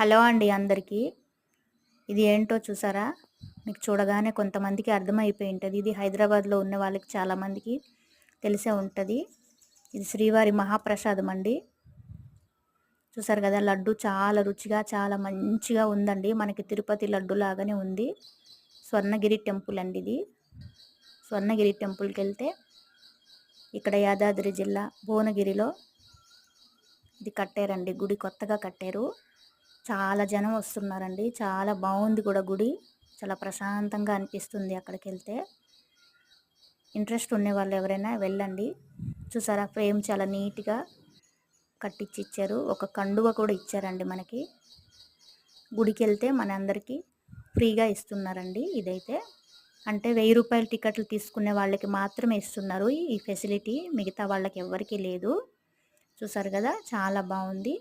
Hello అండి అందరికీ. ఇది ఏంటో చూసారా? మీకు చూడగానే కొంతమందికి అర్థమైపోయి ఉంటది. ఇది హైదరాబాద్‌లో ఉన్న వాళ్ళకి చాలామందికి తెలిసే ఉంటది. ఇది శ్రీవారి మహాప్రసాదం అండి. చూసారు కదా! లడ్డు చాలా రుచిగా, చాలా మంచిగా ఉందండి. మనకి తిరుపతి లడ్డు లాగానే ఉంది. స్వర్ణగిరి టెంపుల్ అండి ఇది. స్వర్ణగిరి టెంపుల్‌కెళ్తే ఇక్కడ యాదాద్రి జిల్లా భువనగిరిలో ఇది కట్టారండి. గుడి కొత్తగా కట్టారు. చాలా జనం వస్తున్నారండి. చాలా బాగుంది కూడా గుడి. చాలా ప్రశాంతంగా అనిపిస్తుంది అక్కడికెళ్తే. ఇంట్రెస్ట్ ఉన్నవాళ్ళు ఎవరైనా వెళ్ళండి. చూసారా ఫ్రేమ్ చాలా నీట్‌గా కట్టించి ఇచ్చారు. ఒక కండువ కూడా ఇచ్చారండి మనకి. గుడికెళ్తే మనందరికీ ఫ్రీగా ఇస్తున్నారండి ఇదైతే. అంటే రూ. 1000 టికెట్లు తీసుకునే వాళ్ళకి మాత్రమే ఇస్తున్నారు ఈ ఫెసిలిటీ. మిగతా వాళ్ళకి ఎవ్వరికీ లేదు. చూసారు కదా! చాలా బాగుంది.